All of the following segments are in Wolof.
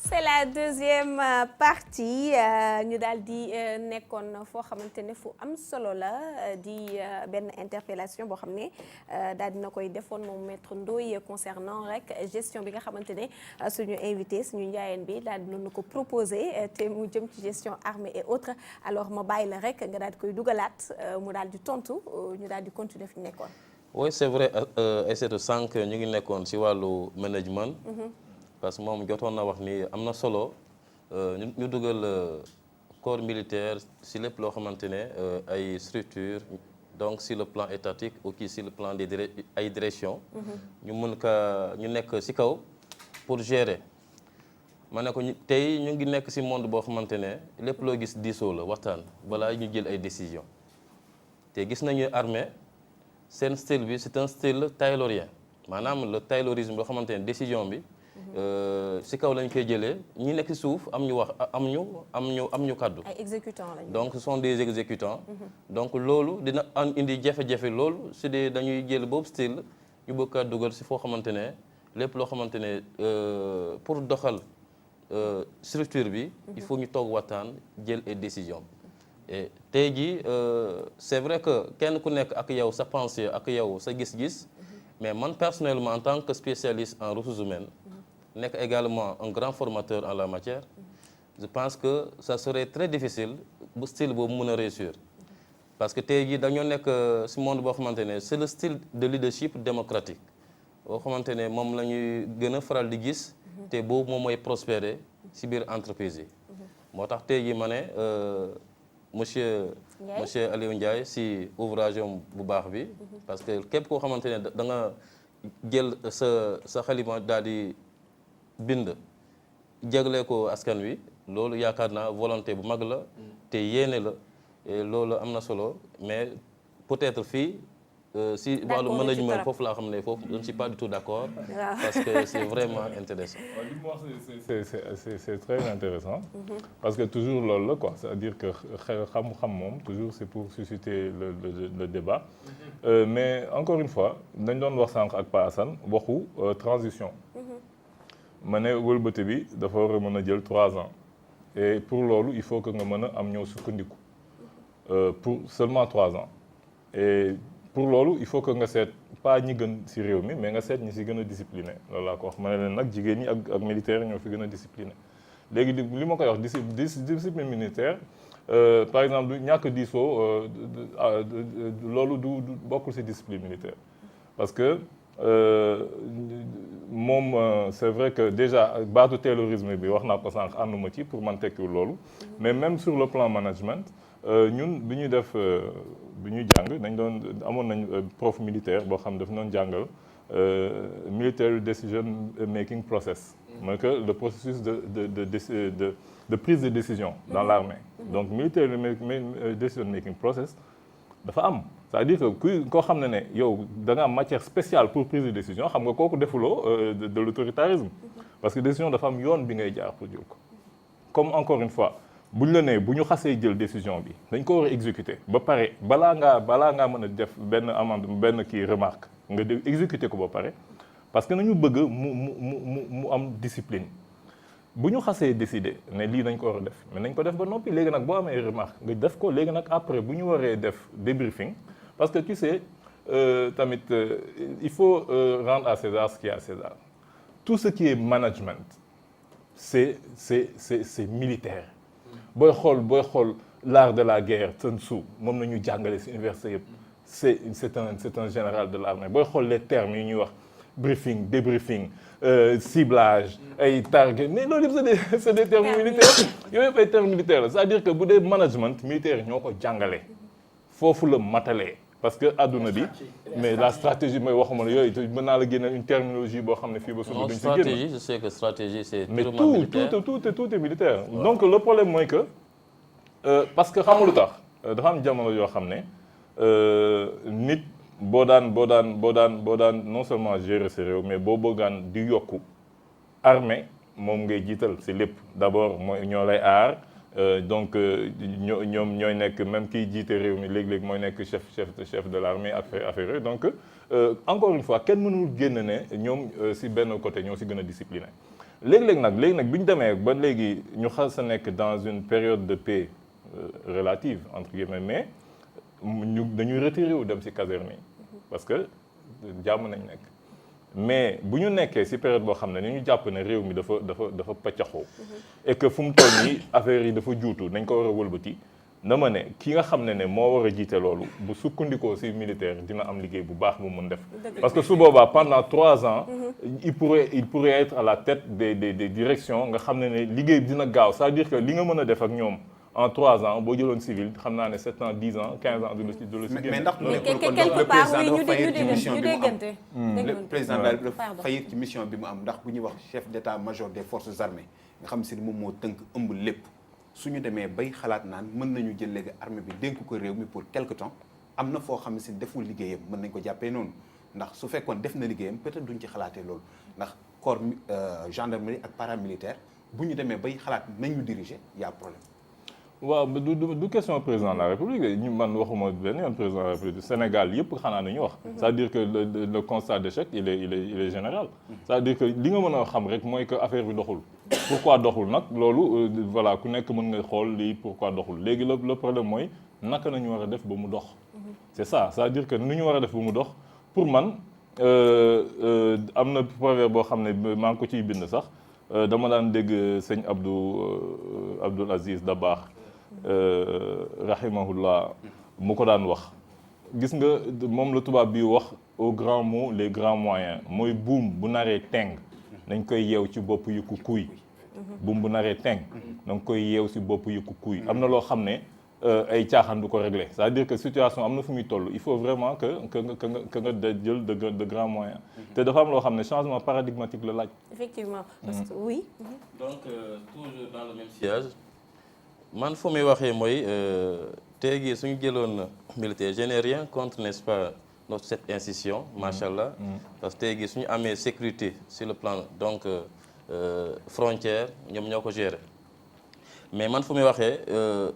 c'est la deuxième partie ñu daal di nekkoon foo xamante ne fu am solo la di benn interpellation boo xam ne daal dina koy defoon moom maître Ndoye concernant rek gestion bi nga xamante ne suñu invité suñu njaayeen bi daal dinañu ko proposé te mu jëm ci gestion armée et autres alors ma bàyyi la rek nga daal di koy dugalaat mu daal di tontu ñu daal di continuer fi ñu nekkoon. oui c'est vrai Aïssatou sànq ñu ngi nekkoon ci wàllu management. parce que moom jotoon na wax ni am na solo ñu dugal corps militaire ci lépp loo xamante ne ay structure donc sur le plan étatique ou kii sur le plan des ay direction ñu mën ka ñu nekk ci kaw pour gérer ma ne ko tey ñu ngi nekk ci monde boo xamante ne lépp loo gis diisoo la waxtaan balaa ñu jël ay décision te gis nañu armée seen style bi c'est un style taylorien maanaam le taylorisme boo xamante ne décision bi ci kaw lañ koy jëlee ñi nekk ci suuf am ñu wax am ñu kàddu. ay exécutants lañu. donc ce sont des exécutants. donc loolu dina indi jafe-jafe loolu su dee dañuy jël boobu style ñu bëgg a dugal ci foo xamante ne lépp loo xamante ne pour doxal structure bi. il faut ñu toog waxtaan jël ay décisions. et tey jii c'est vrai que kenn ku nekk ak yow sa pensée ak yow sa gis-gis. mais man personnellement en tant que spécialiste en ressources humaines. nekk également un grand formateur en la matière je pense que ça serait très difficile bu style boobu mën a réussir parce que tey jii dañoo nekk ci monde boo xamante ne c'est le style de leadership démocratique boo xamante ne moom la ñuy gën a faral di gis te boobu moom mooy prospérer ci biir entreprise yi moo tax tey jii ma ne monsieur Aliou Ndiaye ci ouvrage bu baax bi parce que képp koo xamante ne da nga jël sa xalima daal di bind jagle ko askan wi loolu yaakaar naa volonté bu mag la te yéene la loolu am na solo mais peut-être fii si wàllu management foofu laa xam ne foofu je ne suis pas du tout d'accord parce que c'est vraiment intéressant. li mu wax c'est très intéressant parce que toujours loolu la quoi c'est-à-dire que xam-xam moom toujours c'est pour susciter le débat mais encore une fois dañ doon wax sànq ak Pa Assane waxu transition ma ne wëlbate bi dafa war a mën a jël 3 ans et pour loolu il faut que nga mën a am ñëw sukkandiku pour seulement 3 ans et pour loolu il faut que nga seet pas ñi gën ci réew mi mais nga seet ñi ci gën a discipliné loolu laa ko wax ma ne leen nag jigéen ñi ak militaires ñoo fi gën a discipliné léegi li ma koy wax discipline militaire par exemple du ñàkk diisoo loolu du bokkul ci discipline militaire parce que moom c'est vrai que déjà baatu terrorisme bi wax naa ko sànq ànduma ci pour man tekkiwul loolu mais même sur le plan management ñun bi ñuy def bi ñuy jàng dañ doon amoon nañ prof militaire boo xam ne dafa doon jàngal military decision making process mooy que le processus de prise de décision dans l'armée donc military decision making process dafa am c'est-à-dire que koo xam ne yow da nga am matière spéciale pour prise de décision xam nga kooku defuloo de l'autoritarisme parce que décision dafa am yoon bi ngay jaar pour jël ko comme encore une fois bu ñu la nee bu ñu xasee jël décision bi dañ ko war a exécuter ba pare balaa ngaa mën a def benn amende benn kii remarque nga de exécuter ko ba pare parce que nañu bëgg mu am discipline bu ñu xasee décider ne lii nañ ko war a def mais nañ ko def ba noppi léegi nag boo amee remarque nga def ko léegi nag après bu ñu waree def débriefing parce que tu sais tamit il faut rendre à César ce qui est à César tout ce qui est management c'est militaire booy xool l'art de la guerre Sun Tzu moom la ñu jàngale ci université yëpp c'est un général de l'armée booy xool les termes yi ñuy wax briefing débriefing ciblage ay target mais loolu yëpp c'est des termes militaires yooyu yëpp ay termes militaires la c'est-à-dire que bu dee management militaire ñoo ko jàngale foofu la matalee parce que adduna bi mais la stratégie mooy waxuma la yooyu mën naa la génne une terminologie boo xam ne fii ba suba duñ ci génn. stratégie je sais que stratégie c'est mais purement militaire tout est militaire donc le problème mooy que parce que xamul lu tax dafa am jamono yoo xam ne nit boo daan non seulement gérer sa réew mais boo bëggaan di yokku armée moom ngay jiital c'est lépp d'abord mooy ñoo lay aar donc ñoom ñooy nekk même kiy jiite réew mi léeg-léeg mooy nekk chef de l'armée affaire yooyu donc encore une fois kenn mënul génn ne ñoom si benn côté ñoo si gën a discipliné léegi nag bi ñu demee ba léegi ñu xas a nekk dans une période de paix relative entre guillemets mais dañuy retiré wu dem si caserne yi parce que jàmm nañ nekk mais bu ñu nekkee si période boo xam ne ni ñu jàpp ne réew mi dafa paccaxoo et que fu mu toll nii affaire yi dafa juutu nañ ko war a wëlbati na ma ne ki nga xam ne moo war a jiite loolu bu sukkandikoo si militaire dina am liggéey bu baax bu mun def parce que su boobaa pendant 3 ans il pourrait être à la tête des directions nga xam ne liggéey bi dina gaaw c'est-à-dire que li nga mën a def ak ñoom en 3 ans boo jëloon civil xam naa ne 7 ans 10 ans 15 ans du la si mais ndax quelque part oui ñu déggante le président dafa fayir ci mission bi mu am ndax bu ñuy wax chef d'état-major des forces armées nga xam si ni moom moo tënk ëmb lépp suñu demee bay xalaat naan mën nañu jël léegi armée bi dénk ko réew mi pour quelque temps am na foo xam ne si deful liggéeyam mën nañ ko jàppee noonu ndax su fekkoon def na liggéeyam peut-être duñ ci xalaatee loolu ndax corps gendarmerie ak paramilitaire bu ñu demee bay xalaat nañu diriger y a problème. waaw du question président de la République ñu man waxuma benn yoon président de la République Sénégal yëpp xanaa nañu wax c'est-à-dire que le constat d'échec il est général c'est-à-dire que li nga mën a xam rek mooy que affaire bi doxul pourquoi doxul nag loolu voilà ku nekk mën nga xool lii pourquoi doxul léegi le problème mooy naka nañu war a def ba mu dox c'est ça c'est-à-dire que nu ñu war a def ba mu dox pour man am na proverbe boo xam ne maa ngi ko ciy bind sax dama daan dégg sëñ Abdoul Aziz Dabakh rahimahullah mu ko daan wax gis nga moom la tubaab bi wax au grand mot les grands moyens mooy buum bu naree teng nañ koy yeew ci bopp yu ku kuy buum bu naree teng nañ koy yeew ci bopp yu ku kuy am na loo xam ne ay caaxaan du ko régler c'est-à-dire que situation am na fu muy toll il faut vraiment que nga jël de grands moyens te dafa am loo xam ne changement paradigmatique la laaj effectivement parce que oui donc toujours dans le même sillage man fu muy waxee mooy tey jii suñu jëloon militaire je n'ai rien contre n'est-ce pas cette institution macha allah parce que tey jii suñu amee sécurité sur le plan donc frontière ñoom ñoo ko gérer mais man fu muy waxee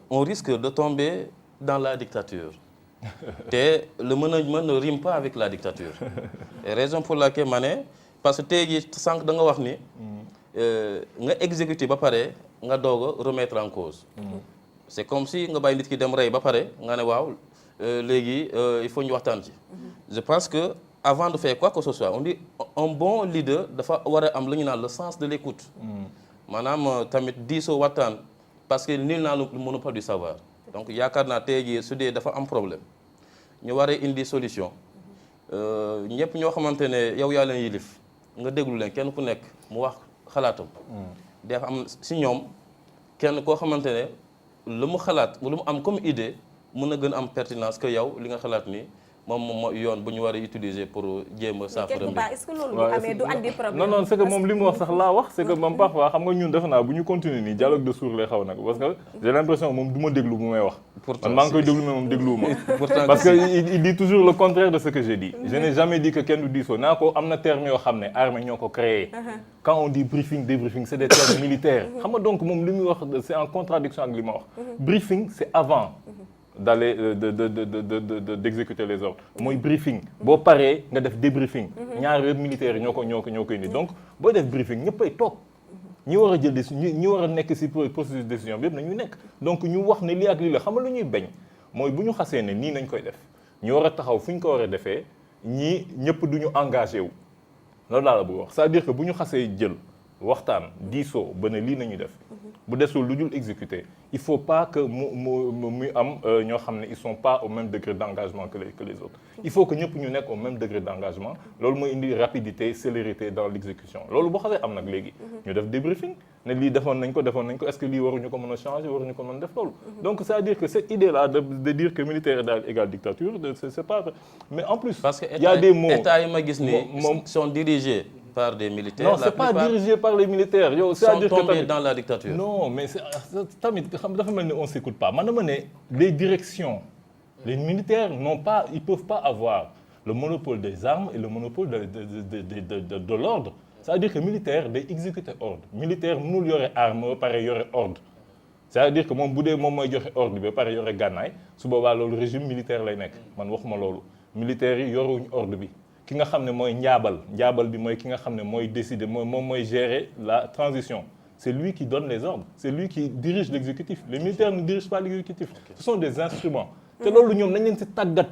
on risque de tomber dans la dictature te le management ne rime pas avec la dictature et raison pour laquelle ma ne parce que tey jii sànq da nga wax ni nga exécuter ba pare nga doog a remettre en cause c'est comme si nga bàyyi nit ki dem rey ba pare nga ne waaw léegi il faut ñu waxtaan ci je pense que avant de faire quoi que ce soit on dit un bon leader dafa war a am lu ñu naan le sens de l'écoute maanaam tamit diisoo waxtaan parce que nul n'a le monopole du savoir donc yaakaar naa tey jii su dee dafa am problème ñu war a indi solution ñëpp ñoo xamante ne yow yaa leen yilif nga déglu leen kenn ku nekk mu wax xalaatam dafa am si ñoom kenn koo xamante ne lu mu xalaat lu mu am comme idée mën na gën a am pertinence que yow li nga xalaat ni moom yoon bu ñu war a utiliser pour jéem a saafara mbir. est-ce que loolu bu amee du andi problème. non c'est que moom li mu wax sax laa wax c'est que moom parfois xam nga ñun defe naa bu ñu continuer nii dialogue de sourds lay xaw nag parce que j'ai l'impression moom du ma déglu bu may wax. man maa ngi koy déglu mais moom dégluwuma. parce que il dit toujours le contraire de ce que j'ai dit. je n'ai jamais dit que kenn du diisoo naa ko am na termes yoo xam ne armée ñoo ko créé. quand on dit briefing débriefing c'est des termes militaires. xam nga donc moom li muy wax c'est en contradiction ak li ma wax. briefing c'est avant. d'aller d'exécuter les ordres mooy briefing boo paree nga def débriefing ñaar yëpp militaires yi ñoo ko indi donc boo def briefing ñëppay toog ñi war a jël décision ñi war a nekk ci processus de décision bi yëpp nañu nekk donc ñu wax ne lii ak lii la xam nga lu ñuy bañ mooy bu ñu xasee ne nii nañ koy def ñu war a taxaw fu ñu ko war a defee ñii ñëpp du ñu engagé wu loolu laa la bëgg wax c'est-à-dire que bu ñu xasee jël waxtaan diisoo ba ne lii nañu def bu desul lu dul exécuter il faut pas que muy am ñoo xam ne ils sont pas au même degré d'engagement que les autres il faut que ñëpp ñu nekk au même degré d'engagement loolu mooy indi rapidité célérité dans l'exécution loolu boo xasee am nag léegi ñu def débriefing ne lii defoon nañ ko est-ce que lii waruñu ko mën a changer waruñu ko mën a def loolu donc c'est-à-dire que cette idée là de dire que militaire égale dictature c'est pas vrai mais en plus parce que il y a des mots état yi ma gis ni sont dirigés par des militaires. Non, c'est pas dirigé par les militaires. Sont tombés dans la dictature. Non, mais tamit dafa mel ni on s'écoute pas. Man dama ne les directions, les militaires ils peuvent pas avoir le monopole des armes et le monopole de l'ordre. C'est-à-dire que militaire day exécuter ordre. Militaire mënul yore arme ba pare yore ordre. c'est-à-dire que moom bu dee moom mooy joxe ordre bi ba pare yore gànnaay su boobaa loolu régime militaire lay nekk man waxuma loolu militaires yi yorewuñu ordre bi ki nga xam ne mooy njaabal bi mooy ki nga xam ne mooy décider moom mooy gérer la transition. C'est lui qui donne les ordres, c'est lui qui dirige l'exécutif. Les militaires ne dirigent pas l'exécutif. Ce sont des instruments. te loolu ñoom nañ leen si tàggat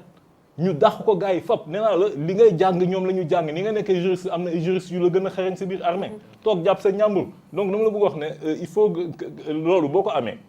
ñu dàq ko gars yi fop nee naa la li ngay jàng ñoom la ñu jàng ni nga nekkee juriste am na ay juriste yu la gën a xereñ si biir armée toog jàpp sa ñàmbur donc dama la bëgg wax ne il faut que loolu boo ko amee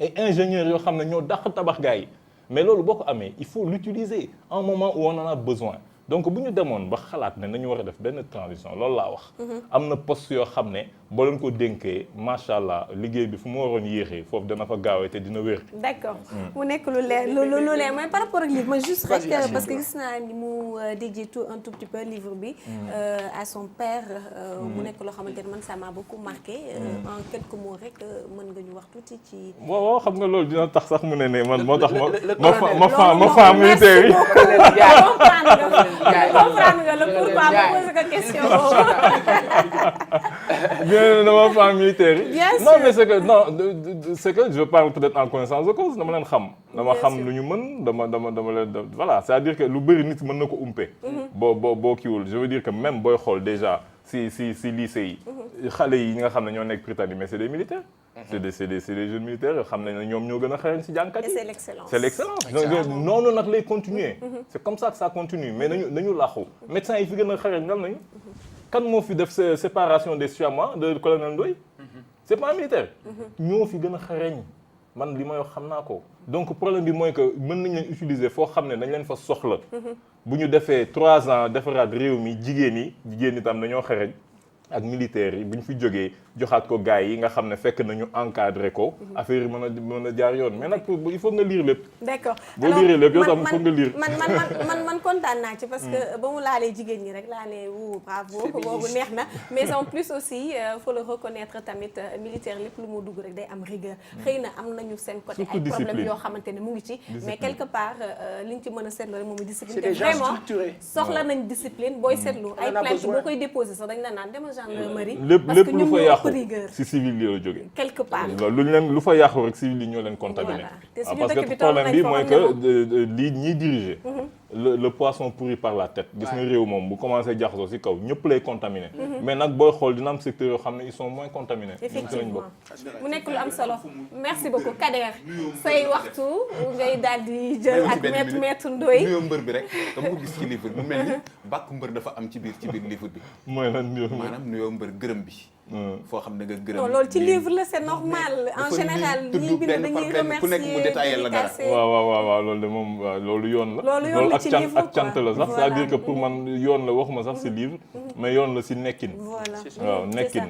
ay ingénieurs yoo xam ne ñoo dàq tabax gars yi mais loolu boo ko amee il faut l'utiliser en un moment où on en a besoin. donc bu ñu demoon ba xalaat ne nañu war a def benn transition loolu laa wax. am na poste yoo xam ne boo leen ko dénkee macha allah liggéey bi fu mu waroon yéexee foofu dana fa gaawee te dina wér. d'accord mu nekk lu leer lu leer mais par rapport ak livre ma juste rek parce que gis naa ni mu dédié tout un tout petit peu livre bi à son père. mu nekk loo xamante ne man ça m'a beaucoup marqué. en quelques mots rek mën nga ñu wax tuuti ci. waaw xam nga loolu dina tax sax mu ne man moo tax ma fa militaire yi. comprendre nga le pourquoi ma pose ko question bien dama femme militaire yi. Bien sûr. Non mais c'est que je parle peut-être en connaissance de cause dama leen xam. dama xam lu ñu mën dama leen voilà c'est-à-dire que lu bëri nit mën na ko umpe. boo kiiwul je veux dire que même booy xool déjà si lycée yi. xale yi nga xam ne ñoo nekk Prytanée mais c'est des militaires. c'est des jeunes militaires yoo xam ne ñoom ñoo gën a xarañ si jàngkat yi. et c'est l'excellence. C'est l'excellence. noonu nag lay continuer. C'est comme ça que ça continue mais nañu làqu. médecins yi fi gën a xarañ lan nañu. kan moo fi def séparation des siamois de colonel Ndoye. c'est pas un militaire. ñoo fi gën a xarañ man li may wax xam naa ko. donc problème bi mooy que mën nañ leen utiliser foo xam ne dañ leen fa soxla. bu ñu defee 3 ans defaraat réew mi jigéen ñi tam dañoo xarañ. ak militaires yi bu ñu fi jógee joxaat ko gars yi nga xam ne fekk nañu encadré ko. affaire yi mën a jaar yoon mais nag il faut nga lire lépp. d'accord boo lire lépp yow tam il faut nga lire. man kontaan naa ci parce que ba mu laalee jigéen ñi rek laa ne bravo boobu neex na mais en plus aussi faut le reconnaître tamit militaire lépp lu mu dugg rek day am rigueur. xëy na am nañu seen côté ay problèmes yoo xamante ne mu ngi ci. mais quelque part li ñu ci mën a seetlu rek moom discipline. te vraiment soxla nañ discipline booy seetlu ay plainte boo koy déposer sax dañ la naan demal gendarmerie. lépp lu fa yàqu si civil yi la jógee. quelque part lu fa yàqu rek civil yi ñoo leen contaminé. parce que problème bi mooy que lii ñiy diriger. le poisson pourri par la tête. gis nga réew moom bu commencé jaxasoo si kaw ñëpp lay contaminé. mais nag booy xool dina am secteur yoo xam ne ils sont moins contaminés. effectivement mu nekk lu am solo merci beaucoup Kader say waxtu ngay daal di jël ak maître Ndoye. nuyoo mbër bi rek dama ko gis ci livre bi mu mel ni bàkk mbër dafa am ci biir livre bi. mooy lan maanaam nuyoo mbër gërëm bi. foo xam ne nga gërëm. non loolu ci livre la c'est normal en général ñi bind dañuy remercier ku nekk mu détaillé la dara. waaw loolu de moom loolu yoon la. loolu yoon la ci livre ak cant la sax c'est-à-dire que pour man yoon la waxuma sax si livre. mais yoon la si nekkin. waaw nekkin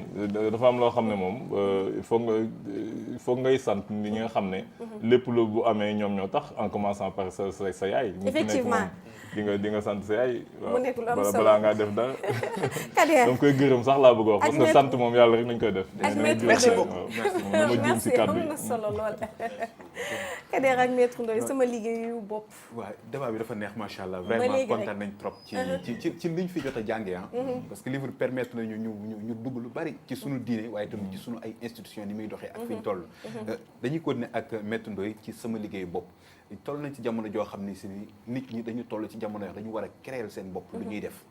dafa am loo xam ne moom il faut ngay sant ni nga xam ne. lépp lu bu amee ñoom ñoo tax en commençant par sa yaay. effectivement di nga sant sa yaay. mu nekk lu am solo balaa ngaa def dara. Kader donc koy gërëm sax laa bëgg a wax parce que sant moom yàlla rek nañ koy def. merci beaucoup merci am na solo lool. Kader ak maître Ndoye sama liggéeyu bopp. waaw débat bi dafa neex macha allah vraiment kontaan nañ trop ci liñ fi jot a jàngee parce que livre permettre nañu ñu dugg lu bari ci sunu diine waaye tamit ci sunu ay institutions ni muy doxee ak fi ñu toll. dañuy continuer ak maître Ndoye ci sama liggéeyu bopp. toll nañ ci jamono joo xam ne si nit ñi dañu toll ci jamono yoo dañu war a créer seen bopp lu ñuy def.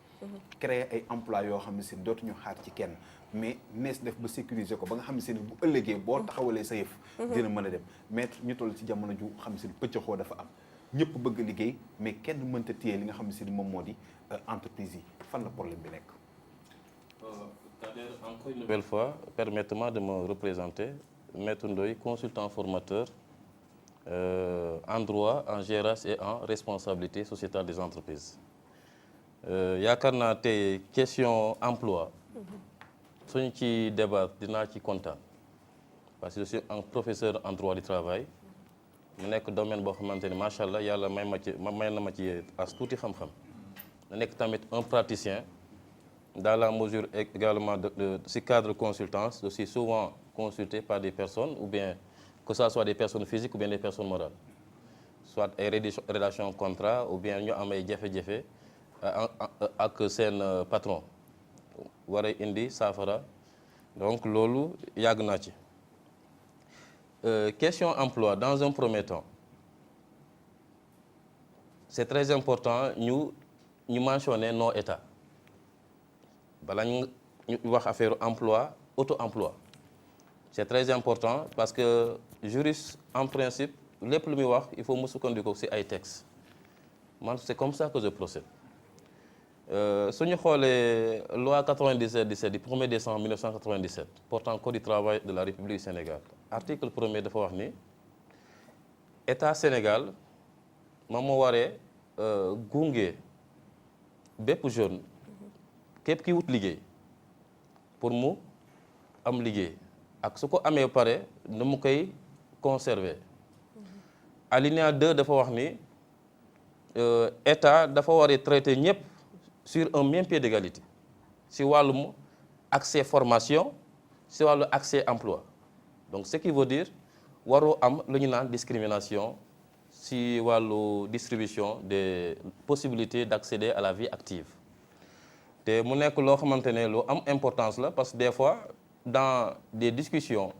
créer ay emploi yoo xam ne si dootuñu xaar ci kenn mais nees def ba sécuriser ko ba nga xam ne si bu ëllëgee boo taxawalee sa yëf. dina mën a dem mais ñu toll ci jamono ju xam ne si pëccëxoo dafa am ñëpp bëgg liggéey mais kenn mënta téye li nga xam ne si moom moo di entreprise yi fan la problème bi nekk. Encore une nouvelle fois permettez-moi de me représenter Maître Ndoye consultant formateur en droit en gérance et en responsabilité sociétale des entreprises. yaakaar naa tey question emploi suñu ci débat dinaa ci kontaan parce que je suis un professeur en droit du travail mu nekk domaine boo xamante ni macha allah yàlla may na ma ci as tuuti xam-xam na nekk tamit un praticien dans la mesure également de si cadre consultance je suis souvent consulté par des personnes ou bien que ça soit des personnes physiques ou bien des personnes morales soit ay rédaction contrat ou bien ñu am ay jafe-jafe ak seen patron war a indi saafara donc loolu yàgg naa ci question emploi dans un premier temps c'est très important ñu mentionner non état bala ñu wax affaire emploi auto-emploi c'est très important parce que juriste en principe lépp lu muy wax il faut mu sukkandiku ci ay textes man c'est comme ça que je procède suñu xoolee loi 97-17 du 1er décembre 1997 portant code du travail de la République du Sénégal article 1er dafa wax ni état Sénégal moom moo waree gunge bépp jeune képp ki wut liggéey pour mu am liggéey ak su ko amee pare nu mu koy conserver alinéa 2 dafa wax ni état dafa war a traiter ñëpp sur un même pied d'égalité si wàllum accès formation si wàllu accès emploi donc ce qui veut dire waroo am lu ñu naan discrimination si wàllu distribution des possibilités d'accéder à la vie active te mu nekk loo xamante ne lu am importance la parce que des fois dans des discussions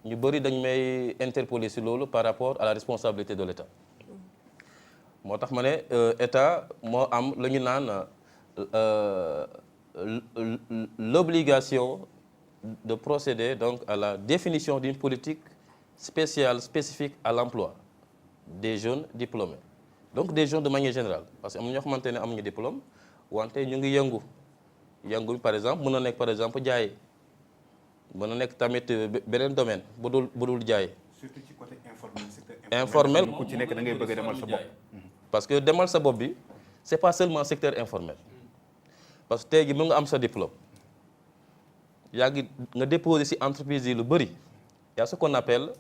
ñu bëri dañ may interpeller si loolu par rapport à la responsabilité de l'État moo tax ma ne État moo am lu ñu naan l'obligation de procéder donc à la définition d'une politique spéciale spécifique à l'emploi des jeunes diplômés donc des jeunes de manière générale parce que am ñoo xamante ne amuñu diplôme wante ñu ngi yëngu par exemple mën na nekk par exemple jaay mën na nekk tamit beneen domaine bu dul jaay. surtout ci côté informel secteur informel ku ci nekk da ngay bëgg a demal sa bopp. parce que demal sa bopp bi c'est pas seulement secteur informel parce que tey jii mën nga am sa diplôme yaa ngi nga déposer ci entreprise yi lu bëri y a ce qu'on appelle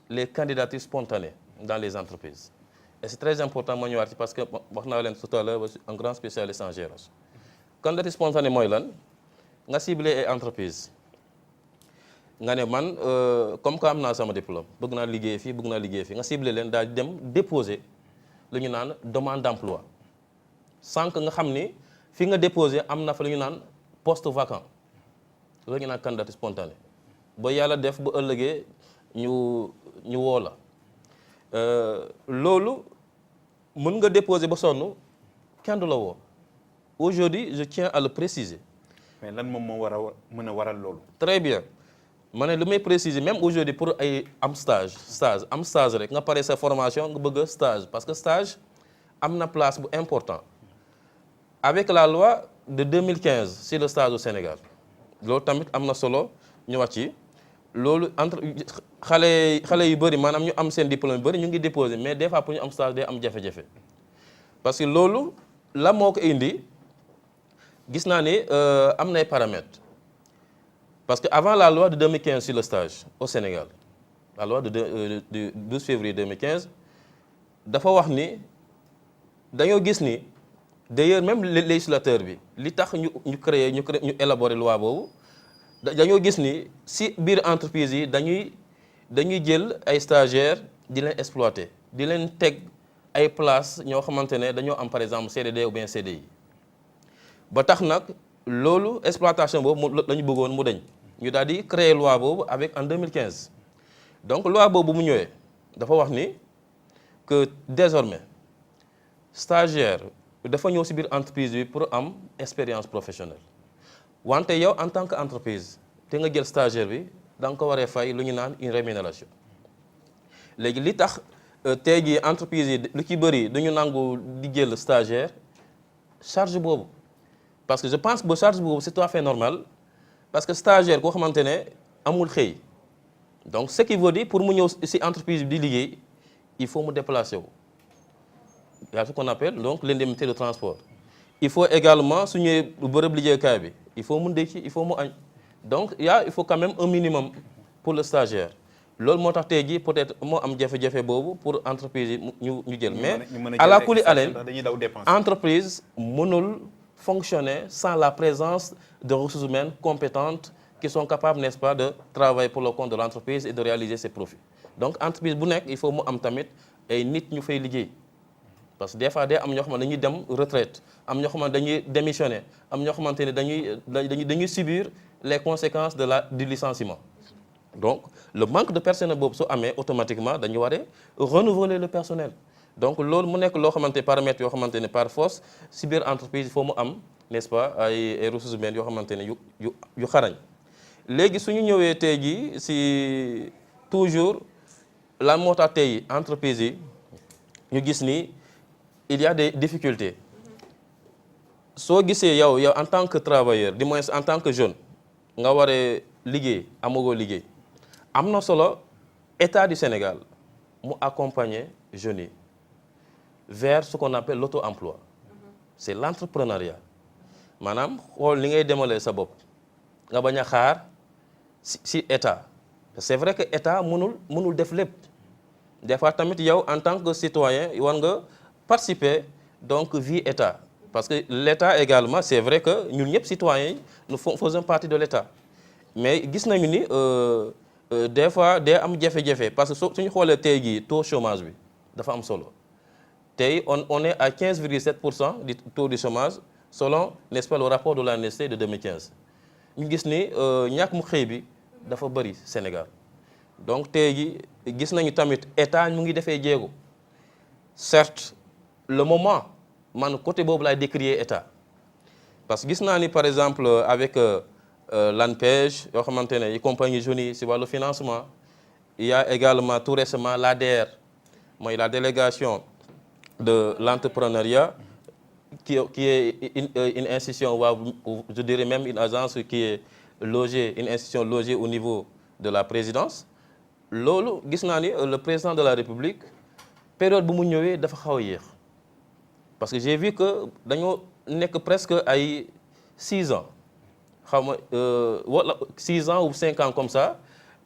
les candidatures spontanées dans les entreprises et c'est très important ma ñëwaat ci parce que wax naa leen tout à l'heure un grand spécialiste en GRH candidature spontanée mooy lan nga cibler ay entreprise nga ne man comme que am naa sama diplôme bëgg naa liggéey fii nga cibler leen daal di dem déposer lu ñu naan demande d'emploi sans que nga xam ni fi nga déposer am na fa lu ñu naan poste vacant loolu ñu naan candidature spontanée ba yàlla def ba ëllëgee ñu woo la loolu mën nga déposer ba sonn kenn du la woo aujourd'hui je tiens à le préciser. mais lan moom moo war a mën a waral loolu. très bien ma ne lu may préciser même aujourd'hui pour ay am stage rek nga pare sa formation nga bëgg stage parce que stage am na place bu important avec la loi de 2015 sur le stage au Sénégal loolu tamit am na solo ñu wax ci loolu entre xale yu bëri maanaam ñu am seen diplôme yu bëri ñu ngi déposer mais des fois pour ñu am stage day am jafe-jafe parce que loolu la moo ko indi gis naa ni am na ay paramètres parce que avant la loi de 2015 sur le stage au Sénégal la loi du 12 février 2015 dafa wax ni dañoo gis ni d'ailleurs même le législateur bi li tax ñu élaborer loi boobu dañoo gis ni si biir entreprise yi dañuy jël ay stagiaires di leen exploiter di leen teg ay place ñoo xamante ne dañoo am par exemple CDD ou bien CDI ba tax nag loolu exploitation boobu la ñu bëggoon mu dañ ñu daal di créer loi boobu en 2015 donc loi boobu mu ñëwee dafa wax ni que désormais stagiaire dafa ñëw ci biir entreprise bi pour am expérience professionnelle wante yow en tant que entreprise te nga jël stagiaire bi da nga ko waree fay lu ñu naan une rémunération léegi li tax tey jii entreprise yi lu ci bëri duñu nangu di jël stagiaire charge boobu parce que je pense que charge boobu c'est tout à fait normal parce que stagiaire koo xamante ne amul xëy donc ce qui veut dire pour mu ñëw ci entreprise bi di liggéey il faut mu déplacer wu il y a ce qu'on appelle donc l'indemnité de transport il faut également su ñëwee bërëb liggéeykaay bi il faut mu ndékki il faut mu añ donc il faut quand même un minimum pour le stagiaire loolu moo tax tey jii peut-être moo am jafe-jafe boobu pour entreprise yi ñu jël mais à la kuli aleen entreprise mënul fonctionner sans la présence de ressources humaines compétentes qui sont capables n'est-ce pas de travailler pour le compte de l'entreprise et de réaliser ses profits donc entreprise bu nekk il faut mu am tamit ay nit ñu fay liggéey parce que des fois day am ñoo xamante dañuy dem retraite am ñoo xamante dañuy démissionner am ñoo xamante ne dañuy subir les conséquences du licenciement donc le manque de personnel boobu su amee automatiquement dañu war a renouveler le personnel donc loolu mu nekk loo xamante paramètres yoo xamante ne par force si biir entreprise il faut mu am n'est-ce pas ay ressources humaines yoo xamante ne yu xarañ léegi su ñu ñëwee tey jii si toujours lan moo tax tey entreprise yi ñu gis ni il y a des difficultés soo gisee yow en tant que travailleur du moins en tant que jeune nga war a liggéey amagoo liggéey am na solo État du Sénégal mu accompagner jeunes yi vers ce qu'on appelle l'auto-emploi c'est l'entrepreneuriat maanaam xool li ngay demalee sa bopp nga bañ a xaar si État c'est vrai que État mënul def lépp des fois tamit yow en tant que citoyen war nga participer donc vie État parce que l'État également c'est vrai que ñun ñëpp citoyens yi nous faisons partie de l'État mais gis nañu ni des fois day am jafe-jafe parce que suñu xoolee tey jii taux chômage bi dafa am solo tey on est à 15,7% du taux du chômage selon n'est-ce pas le rapport de l'ANSD de 2015 ñu gis ni ñàkk mu xëy bi dafa bëri Sénégal donc tey jii gis nañu tamit État mu ngi defee jéego certes le moment man côté boobu laay décrier État parce que gis naa ni par exemple avec l'ANPEJ yoo xamante ne yi compagnie jeunes yi si wàllu financement il y a également tout récemment l'ADR mooy la délégation de l'entrepreneuriat qui est une institution ou je dirais même une agence qui est logée une institution logée au niveau de la présidence loolu gis naa ni le président de la République période bu mu ñëwee dafa xaw a yéex parce que j'ai vu que dañoo nekk presque ay 6 ans xaw ma wala 6 ans ou 5 ans comme ça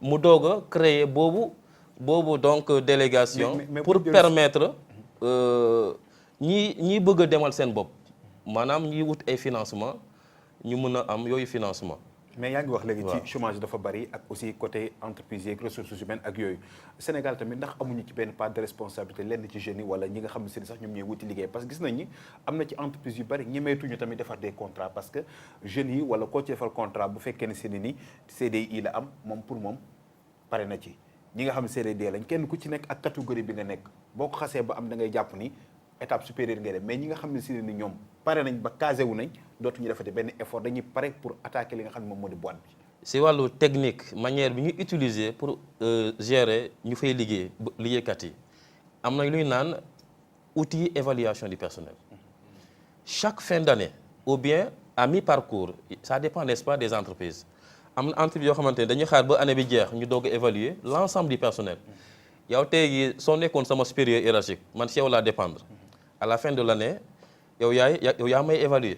mu doog a créer boobu donc délégation pour permettre ñi bëgg a demal seen bopp maanaam ñi wut ay financement ñu mën a am yooyu financement mais yaa ngi wax léegi ci chômage dafa bari ak aussi côté entreprise yeeg ressources humaines ak yooyu Sénégal tamit ndax amuñu ci benn part de responsabilité lenn ci jeunes yi wala ñi nga xam ne sax ñoom ñooy wuti liggéey parce que gis nañ ni am na ci entreprise yu bari ñemeetuñu tamit defar des contrats parce que jeunes yi wala koo ci defal contrat bu fekkee ne seeni ni CDI la am moom pour moom pare na ci ñi nga xam ne CDD lañ kenn ku ci nekk ak catégorie bi nga nekk boo ko xasee ba am da ngay jàpp ni étape supérieure ngay dem mais ñi nga xam ne si ni ñoom pare nañ ba casé wu nañ dootuñu defati benn effort dañuy pare pour attaquer li nga xam ne moom moo di boîte bi. si wàllu technique manière bi ñu utiliser pour gérer ñu fay liggéeykat yi am na lu ñu naan outil évaluation du personnel chaque fin d'année ou bien à mi-parcours ça dépend n'est-ce pas des entreprises am na entreprise yoo xamante ne dañuy xaar ba année bi jeex ñu doog a évaluer l'ensemble du personnel yow tey jii soo nekkoon sama supérieur hiérarchique man ci yow laa dépendre. À la fin de l'année yow yaa may évaluer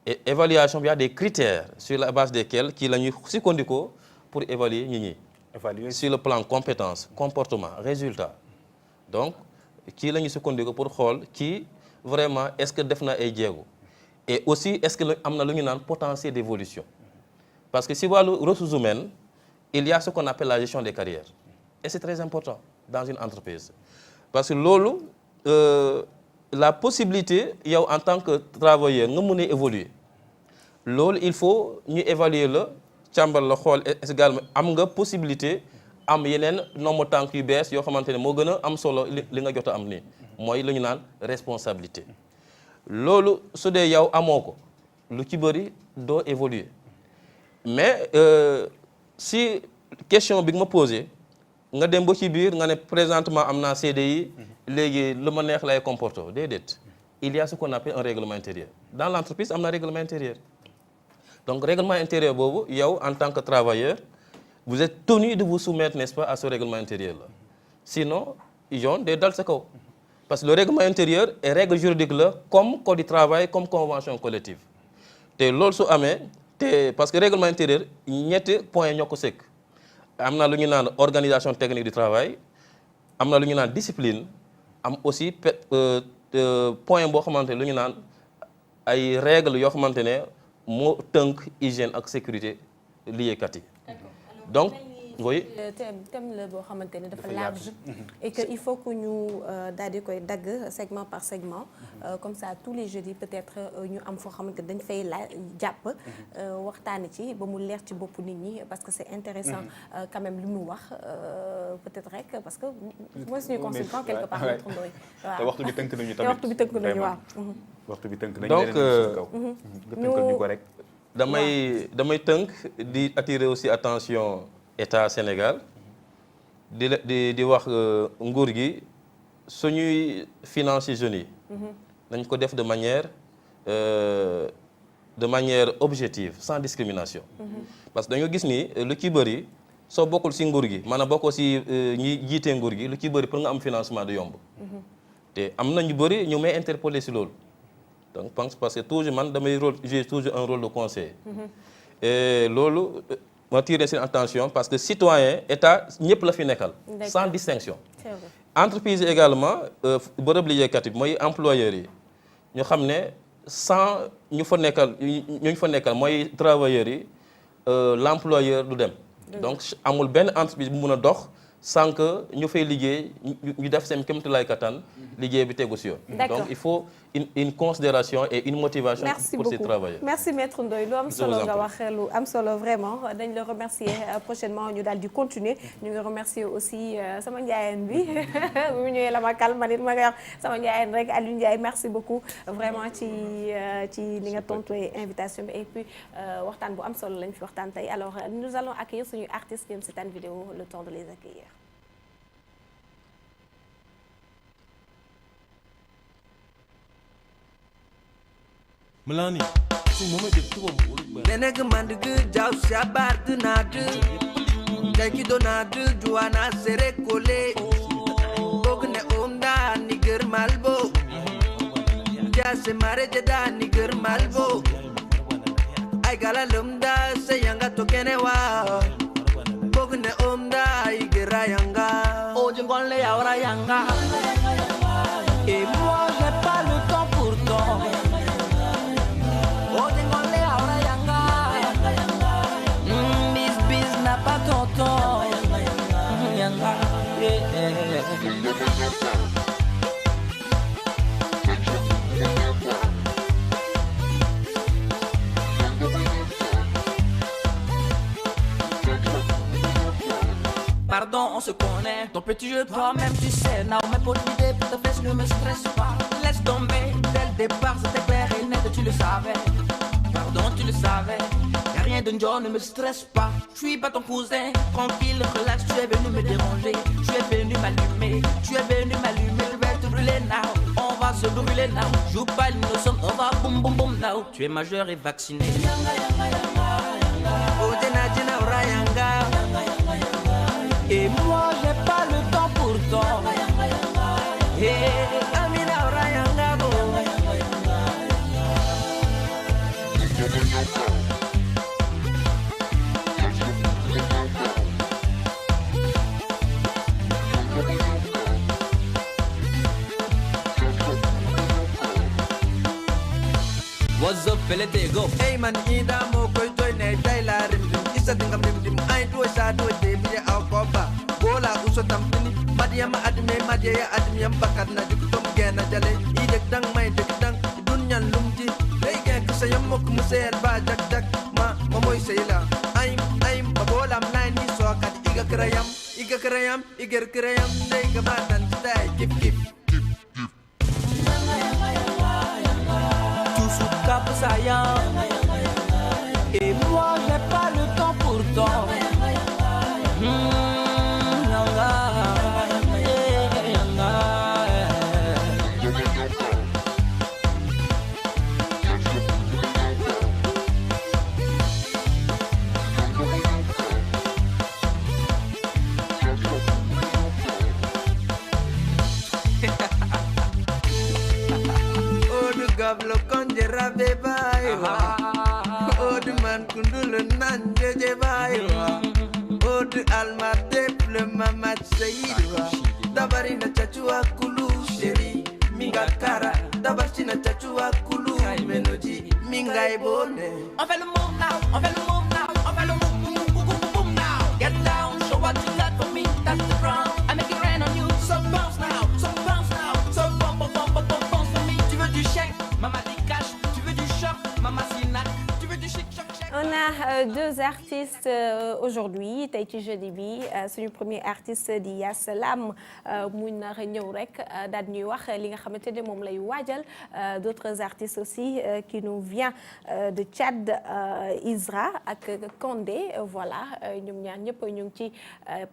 et évaluation bi y a des critères sur la base desquels kii la ñuy sukkandikoo pour évaluer ñi évaluer sur le plan compétence comportement résultat donc kii la ñuy sukkandikoo pour xool kii vraiment est-ce que def na ay jéego et aussi est-ce que am na lu ñu naan potentiel d'évolution parce que si wàllu ressources humaines il y a ce qu'on appelle la gestion des carrières et c'est très important dans une entreprise parce que loolu la possibilité yow en tant que travailleur nga mën a évoluer loolu il faut ñu évaluer la càmbar la xool également am nga possibilité am yeneen nombre tànk yu bees yoo xamante ne moo gën a am solo li nga jot a am nii mooy lu ñu naan responsabilité loolu su dee yow amoo ko lu ci bëri doo évoluer mais si question bi nga ma posé nga dem ba ci biir nga ne présentement am naa CDI léegi lu ma neex lay comporter déedéet il y a ce qu'on appelle un règlement intérieur dans l'entreprise am na règlement intérieur donc règlement intérieur boobu yow en tant que travailleur vous êtes tenu de vous soumettre n'est-ce pas à ce règlement intérieur là sinon yoon day dal sa kaw parce que le règlement intérieur est règle juridique la comme code du travail comme convention collective te loolu su amee te parce que règlement intérieur ñetti points ñoo ko sëkk am na lu ñu naan organisation technique du travail am na lu ñu naan discipline am aussi point boo xamante ne lu ñu naan ay règles yoo xamante ne moo tënk hygiène ak sécurité liggéeykat yi donc oui. thème la boo xamante ne dafa large et que il faut que ñu daal di koy dagg segment par segment comme ça tous les jeudis peut-être ñu am foo xamante dañ fay jàpp waxtaani ci ba mu leer ci bopp nit ñi parce que c'est intéressant quand même li mu wax peut-être rek parce que mooy suñu consultant quelque part Maître Ndoye waaw te waxtu bi tënk nañu tamit te waxtu bi tënk nañu waaw waxtu bi tënk nañu donc nga tënkal ñu ko rek damay tënk di attirer aussi attention État Sénégal di wax nguur gi suñuy financer jeunes yi nañ ko def de manière objective sans discrimination parce que dañoo gis ni lu ci bëri soo bokkul ci nguur gi maanaam bokkoo ci ñi jiitee nguur gi lu ci bëri pour nga am financement du yomb te am na ñu bëri ñu may interpeller ci loolu donc parce que toujours man damay jouer toujours un rôle de conseiller et loolu ma tirer seen attention parce que citoyen état ñëpp la fi nekkal sans distinction entreprise également bërëb liggéeykat bi mooy employeurs yi ñu xam ne sans ñu fa nekkal mooy travailleurs yi l'employeur du dem donc amul benn entreprise bu mun a dox sans que ñu fay liggéey ñu def seen kéemtalaay kattan liggéey bi tegu si yoon. donc il faut une considération et une motivation pour ces travailleurs. merci Maître Ndoye lu am solo nga wax lu am solo vraiment dañ la remercier prochainement ñu daal di continuer ñu ngi remercier aussi sama njaayeen bi bu mu ñëwee la ma kal man it ma nga wax sama njaayeen rek Aliou Ndiaye merci beaucoup vraiment ci li nga tontuwee invitation bi et puis waxtaan bu am solo lañ fi waxtaan tey alors nous allons accueillir suñu artistes ñoom c'est une vidéo le temps de les accueillir. Melanie, su mama de tuwa Neneg mandugu jaw shabar dunadu Jaki donadu juana sere kole Bogne omda niger malbo Jase mare jeda niger malbo Ay gala lumda se yanga tokene wa Bogne omda igera yanga Ojengole yawra yanga Et moi j'ai pas le temps pour toi Pardon, on se connaît. Ton petit jeu, toi-même, tu sais. Non, mais pour l'idée, pour ta fesse, ne me stresse pas. Laisse tomber. Dès le départ, c'était clair et net, tu le savais. Pardon, tu le savais. Y'a rien de John, ne me stresse pas. Je suis pas ton cousin. Tranquille, relax, tu es venu me déranger. Tu es venu m'allumer. Tu es venu m'allumer. Je vais te brûler now. On va se brûler now. Joue pas l'innocent, on va boum boum boum now. Tu es majeur et vacciné. Oh, Dena, Dena, Orayanga. Et moi j'ai pas le temps pour toi. Hey, Amina Orayanga bo. What's up, fella, they go. Hey man, ida mo koy toy ne dayla rim rim. Isa dingam rim rim. Ay do sa do de bi aw koba. Bola uso tampini. Madiyama adme madiya admiyam bakat na juk tom gena jale. Idek dang may dek dang. Dunyan lumji. Lay gen kusayam mo kumusel ba jak jak. Ma moy sayla. I'm babola am line ni so kat iga krayam. Iga krayam, iger krayam. Day gamatan stay kip kip. Et moi j'ai pas le temps pour toi. Gablo konje rabe baiwa Odi man kundule nanje je baiwa Odi alma teple mama sayidwa Dabari na chachua kulu sheri Minga kara Dabashi na chachua kulu menoji Minga ibone On fait le move now, on fait le move now, on fait le move now Get down, deux artistes aujourd'hui tey ci jeudi bi suñu premier artiste di Ya Salam mu nar a ñëw rek daal ñuy wax li nga xamante ne moom lay waajal d'autres artistes aussi qui nous vient de Tchad Isra ak Kandé voilà ñoom ñaar ñëpp ñu ngi ci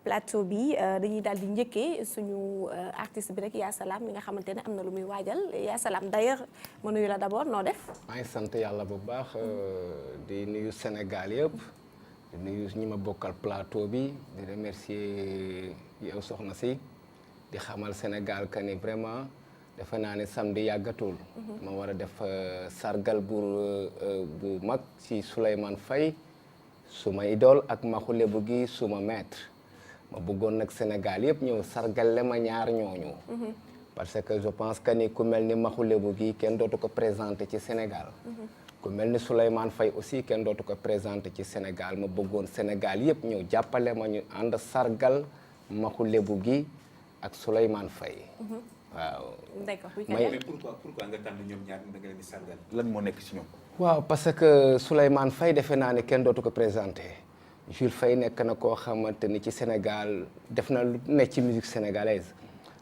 plateau bi dañuy daal di njëkkee suñu artiste bi rek Ya Salam li nga xamante ne am na lu muy waajal Ya Salam d'ailleurs ma nuyu la d'abord noo def. maa ngi sant yàlla bu baax di nuyu Sénégal yëpp di nuyu ñi ma bokkal plateau bi di remercier yow soxna si di xamal Sénégal que ni vraiment defe naa ne samedi yàggatul. ma war a def sargal bu mag ci Souleymane Faye suma idole ak maxu lebu gi suma maître ma bëggoon nag Sénégal yëpp ñëw sargal le ma ñaar ñooñu. parce que je pense que ni ku mel ni maxu lebu gi kenn dootu ko présenté ci Sénégal. ku mel ni Souleymane Faye aussi kenn dootu ko présenté ci Sénégal ma bëggoon Sénégal yëpp ñëw jàppale ma ñu ànd sargal maxu lebu gi ak Souleymane Faye. waaw. d'accord mais pourquoi nga tànn ñoom ñaar da nga leen di sargal. lan moo nekk ci ñoom. waaw parce que Souleymane Faye defe naa ne kenn dootu ko présenté Jules Faye nekk na koo xamante ni ci Sénégal def na lu ne ci musique sénégalaise.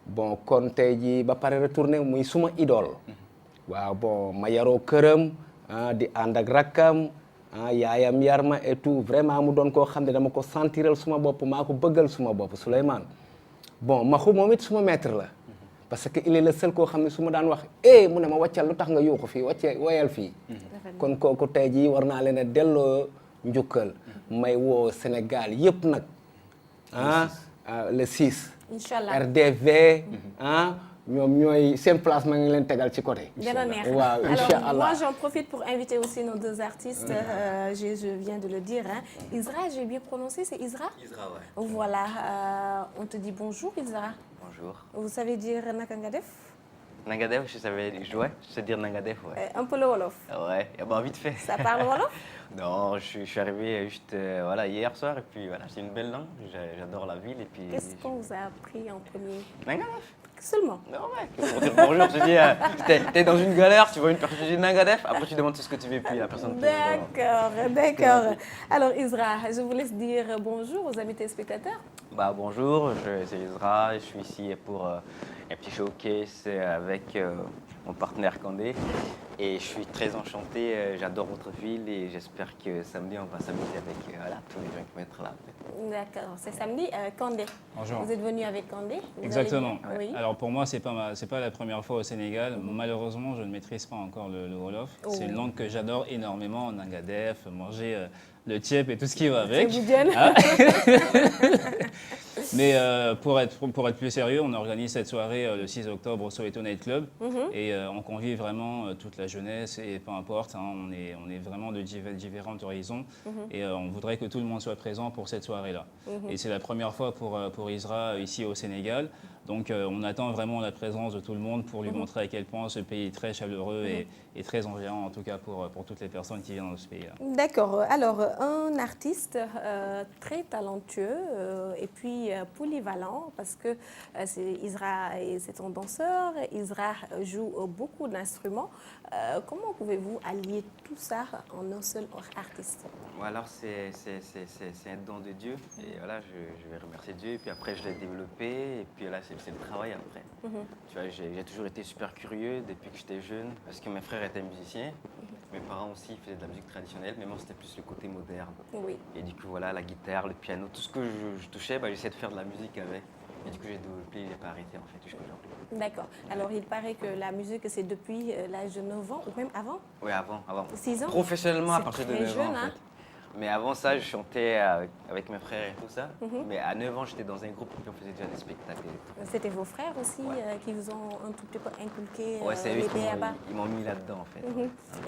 bon kon tey jii ba pare retourné muy suma idole. waaw bon ma yaroo këram di ànd ak rakkam yaayam yar ma et tout vraiment mu doon koo xam ne dama ko sentiral suma bopp maa ko bëggal suma bopp Souleymane. bon maxu moom it suma maître la. parce que il est le seul koo xam ne su ma daan wax mu ne ma wàccal lu tax nga yuuxu fii woyal fii. kon kooku tey jii war naa leen a delloo njukkal. may woo Sénégal yëpp nag. le 6. Inch'Allah RDV. ñoom ñooy seen place ma ngi leen tegal ci côté. dana neex waaw Inch'Allah. alors moi j'en profite pour inviter aussi nos deux artistes. Je viens de le dire Isra, j'ai bien prononcé, c'est Isra? Isra, ouais. Voilà on te dit bonjour Isra. Bonjour. Vous savez dire naka nga def? Nanga def, je sais dire Nanga def, ouais. Un peu le wolof. Ouais, bah vite fait. Ça parle wolof? Non, je suis arrivé juste voilà, hier soir et puis voilà, c'est une belle langue, j'adore la ville et puis... Qu'est-ce qu'on vous a appris en premier? Nanga def. Seulement. Non, ouais, pour dire bonjour, tu dis, t'es dans une galère, tu vois une personne, tu dis Nanga def, après tu demandes tout ce que tu veux, puis la personne... D'accord. Alors Isra, je vous laisse dire bonjour aux amis téléspectateurs. Bah bonjour, c'est Isra, je suis ici pour un petit showcase avec mon partenaire Kandé et je suis très enchanté, j'adore votre ville et j'espère que samedi on va s'amuser avec tous les gens qui vont être là. D'accord, c'est samedi. Kandé. Bonjour. Vous êtes venu avec Kandé? Exactement. Oui. Alors pour moi, c'est pas la première fois au Sénégal. Malheureusement, je ne maîtrise pas encore le wolof. Oh. C'est une langue que j'adore énormément, Nanga def, manger le tiep et tout ce qui va avec. Mais pour être plus sérieux, on organise cette soirée le 6 octobre au Soweto Night Club et on convie vraiment toute la jeunesse et peu importe, on est vraiment de différents horizons et on voudrait que tout le monde soit présent pour cette soirée-là. Et c'est la première fois pour Isra ici au Sénégal. Donc on attend vraiment la présence de tout le monde pour lui montrer à quel point ce pays est très chaleureux et très enviant, en tout cas pour toutes les personnes qui viennent dans ce pays-là. D'accord. Alors, un artiste très talentueux et puis polyvalent parce que Isra c'est un danseur, Isra joue beaucoup d'instruments. Comment pouvez-vous allier tout ça en un seul artiste? Bon, alors c'est un don de Dieu et voilà, je vais remercier Dieu et puis après je l'ai développé et puis là c'est le travail après. Tu vois, j'ai toujours été super curieux depuis que j'étais jeune parce que mes frères étaient musiciens, mes parents aussi faisaient de la musique traditionnelle, mais moi c'était plus le côté moderne. Oui. Et du coup voilà, la guitare, le piano, tout ce que je touchais, j'essayais de faire de la musique avec. Et du coup j'ai développé, j'ai pas arrêté en fait jusqu'à aujourd'hui. D'accord. Alors il paraît que la musique c'est depuis l'âge de 9 ans ou même avant? Oui, avant. 6 ans? Professionnellement à partir de 9 jeune, ans en fait. Mais avant ça, je chantais avec mes frères et tout ça. Mais à 9 ans, j'étais dans un groupe qui faisait déjà des spectacles. C'était vos frères aussi qui vous ont un tout petit peu inculqué c'est eux qui ils m'ont mis là-dedans en fait.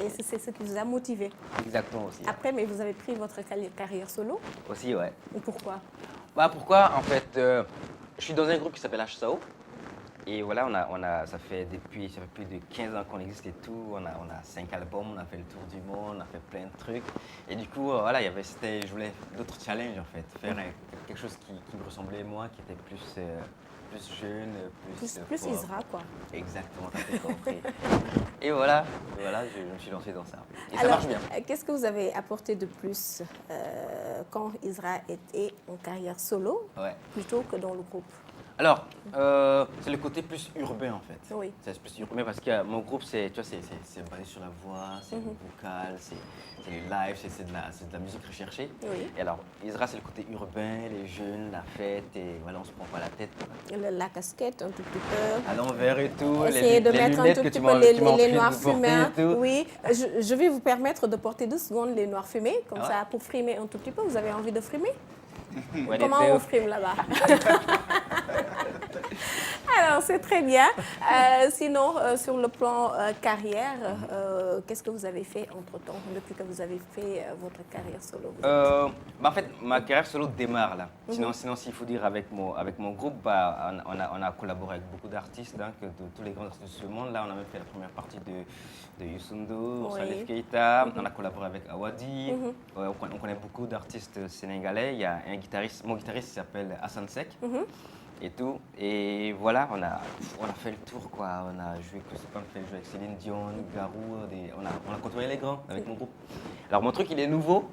Et c'est ce qui vous a motivé. Exactement aussi. Après, mais vous avez pris votre carrière solo. Aussi, ouais. Pourquoi? Pourquoi en fait, je suis dans un groupe qui s'appelle HSAO. Et voilà, ça fait plus de 15 ans qu'on existe et tout. On a 5 albums, on a fait le tour du monde, on a fait plein de trucs. Et du coup, voilà, je voulais d'autres challenges en fait. Faire quelque chose qui me ressemblait moi, qui était plus plus jeune, Plus fort. Isra, quoi. Exactement, t'as tout compris. Et voilà, je me suis lancé dans ça. Et ça Alors, marche bien. qu'est-ce que vous avez apporté de plus quand Isra était en carrière solo Ouais. plutôt que dans le groupe? Alors, c'est le côté plus urbain en fait. Oui. C'est plus urbain parce que mon groupe, c'est basé sur la voix, c'est le vocal, c'est les lives, c'est de la musique recherchée. Oui. Et alors, Isra, c'est le côté urbain, les jeunes, la fête, et voilà, on se prend pas la tête. La casquette, un tout petit peu. À l'envers et tout, Essayez de mettre un lunettes tout que petit tu peu m'as les envie noirs de porter fumés. et tout. Oui, je vais vous permettre de porter 2 secondes les noirs fumés, comme Ah ouais? ça, pour frimer un tout petit peu. Vous avez envie de frimer? Ouais, Comment Théo. on frime là-bas? Alors, c'est très bien. Sinon, sur le plan carrière, qu'est-ce que vous avez fait entre-temps, depuis que vous avez fait votre carrière solo? En fait, ma carrière solo démarre là. Sinon, s'il faut dire avec mon groupe, on a collaboré avec beaucoup d'artistes, hein, de tous les grands artistes de ce monde. Là, on a même fait la première partie de Youssou N'Dour, Oui. Salif Keita. On a collaboré avec Awadi. Ouais, on connaît beaucoup d'artistes sénégalais. Il y a mon guitariste qui s'appelle Hassan Sek. Et tout. Et voilà, on a fait le tour, quoi. On a joué, avec Céline Dion, Garou, on a côtoyé les grands avec mon groupe. Alors mon truc, il est nouveau.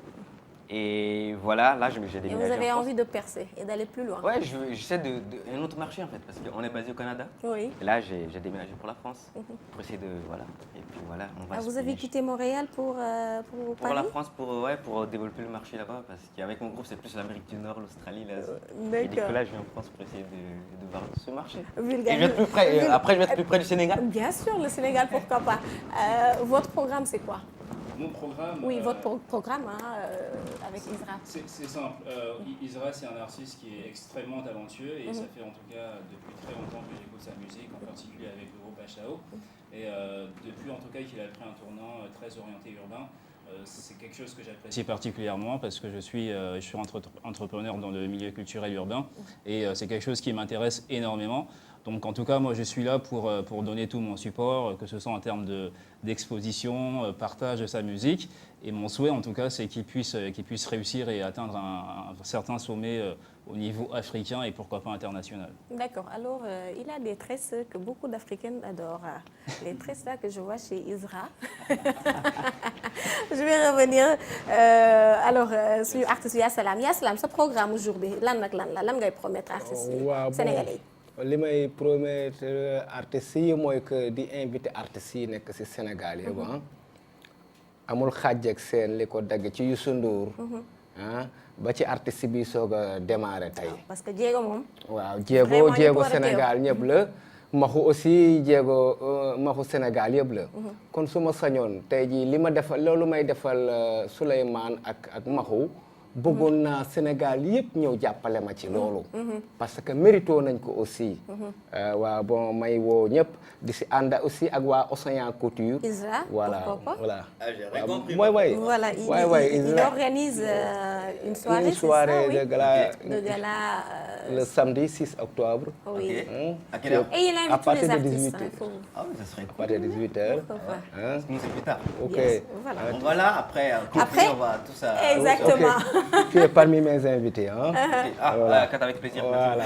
Et voilà, là, j'ai Et déménagé vous avez en France. envie de percer et d'aller plus loin? Ouais, j'essaie d'un autre marché, en fait, parce qu'on est basé au Canada. Oui. Et là, j'ai déménagé pour la France, pour essayer de... Voilà. Et puis voilà, on va Vous avez quitté Montréal pour pour Paris? la France, pour développer le marché là-bas, parce qu'avec mon groupe, c'est plus l'Amérique du Nord, l'Australie, l'Asie. Et du coup, là, je viens en France pour essayer de voir ce marché. Et je vais être plus près, après, je vais être plus près du Sénégal. Bien sûr, le Sénégal, pourquoi pas. Votre programme, c'est quoi? Mon programme. Oui, votre programme avec Isra. C'est simple. Isra, c'est un artiste qui est extrêmement talentueux et ça fait en tout cas depuis très longtemps que j'écoute sa musique, en particulier avec le groupe HAO. Et depuis en tout cas qu'il a pris un tournant très orienté urbain, c'est quelque chose que j'apprécie particulièrement parce que je suis entrepreneur dans le milieu culturel urbain et c'est quelque chose qui m'intéresse énormément. Donc en tout cas, moi je suis là pour donner tout mon support, que ce soit en termes d'exposition, partage de sa musique. Et mon souhait en tout cas, c'est qu'il puisse réussir et atteindre un certain sommet au niveau africain et pourquoi pas international. D'accord. Alors, il a des tresses que beaucoup d'Africaines adorent. Les tresses là que je vois chez Isra. Je vais revenir sur artiste Yasalam. Yasalam, ce programme aujourd'hui, lan ngay promettre artistes sénégalais? li may promettre artistes yi mooy que di invité artistes yi nekk ci Sénégal yëpp amul xàjj ak seen li ko dagg ci Youssou Ndour ba ci artiste bi soog a démarré tey. Parce que Diego moom. waaw Diego Sénégal ñëpp la. Maxu aussi Maxu Sénégal yëpp la. kon su ma sañoon tey jii li ma defal loolu may defal Souleymane ak Maxu. bëggoon naa Sénégal yëpp ñëw jàppale ma ci loolu. parce que mérito nañ ko aussi. waaw bon may woo ñëpp di si ànd aussi ak waa Océan Couture. Isra, voilà pourquoi pas? voilà. J'ai compris. Voilà, il organise une soirée, de gala. De gala. Le samedi 6 octobre. Oui. À quelle heure? Et il invite tous les artistes. Ah oui, ça serait cool. À partir de 18h. Nous, c'est plus tard. Ok. Yes, voilà. On va là, après, on va tout ça. Exactement. Tu es parmi mes invités. Hein? Ah, avec plaisir. Voilà.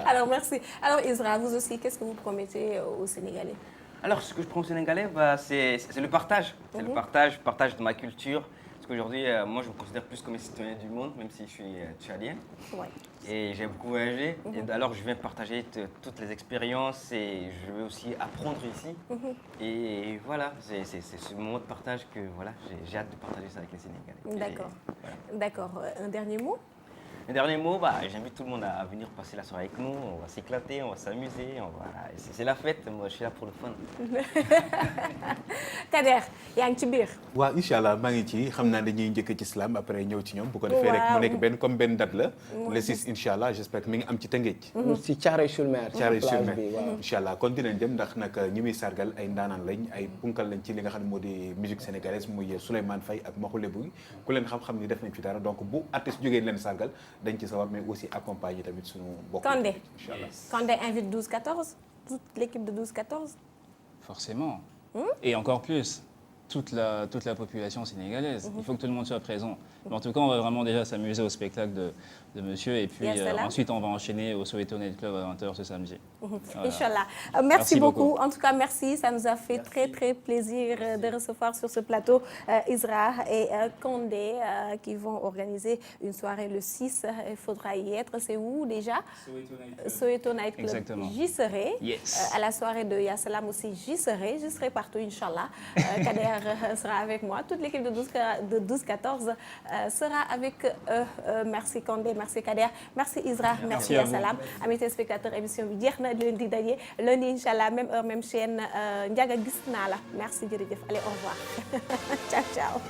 Alors, merci. Alors, Isra, vous aussi, qu'est-ce que vous promettez aux Sénégalais? Alors, ce que je prends aux Sénégalais, c'est le partage. C'est le partage de ma culture. Parce qu'aujourd'hui, moi, je me considère plus comme un citoyen du monde, même si je suis tchadien. Ouais. Et j'ai beaucoup voyagé. Et alors, je viens partager toutes les expériences et je veux aussi apprendre ici. Et voilà, c'est ce moment de partage que voilà, j'ai hâte de partager ça avec les Sénégalais. D'accord. Voilà. D'accord. Un dernier mot? Le dernier mot, j'invite tout le monde à venir passer la soirée avec nous. On va s'éclater, on va s'amuser. C'est la fête. Moi, je suis là pour le fun. Kader, yaa ngi ci biir. waaw incha allah maa ngi ci xam naa dañuy njëkk ci slam après ñëw ci ñoom bu ko defee rek mu nekk benn date la. le 6 incha allah j'espère que mi ngi am ci Tëngéej. ci Thiaroye-sur-Mer. Thiaroye-sur-Mer incha allah kon dinañ dem ndax nag ñi muy sargal ay ndaanaan lañ ay punkal lañ ci li nga xam ne moo di musique sénégalaise muy Souleymane Faye ak Maxu Lebu ku leen xam-xam ni def nañ fi dara donc bu artiste jógee leen sargal dañ ci sawar mais aussi accompagner tamit suñu bokk. Kandé. incha allah Kandé invite 12-14, toute l'équipe de 12-14. Forcément. Et encore plus. toute la population sénégalaise. Il faut que tout le monde soit présent. Mais en tout cas, on va vraiment déjà s'amuser au spectacle de monsieur. Et puis ensuite, on va enchaîner au Soweto Night Club à 20h ce samedi. Voilà. Inch'Allah. Merci beaucoup. En tout cas, merci. Ça nous a fait très plaisir de recevoir sur ce plateau Isra et Kandé qui vont organiser une soirée le 6. Il faudra y être. C'est où déjà? Soweto Night Club. Exactement. J'y serai. Yes. À la soirée de Yasalam aussi, j'y serai. Je serai partout, Inch'Allah. Kader sera avec moi. Toute l'équipe de 12-14 sera avec eux. Merci Kandé, merci Kader, merci Isra, merci Yasalam. Amis téléspectateurs, émission bi jeex na leen di daje lundi Inch'Allah même heure même chaîne Ndiaga gis naa la merci jërëjëf allez au revoir ciao ciao.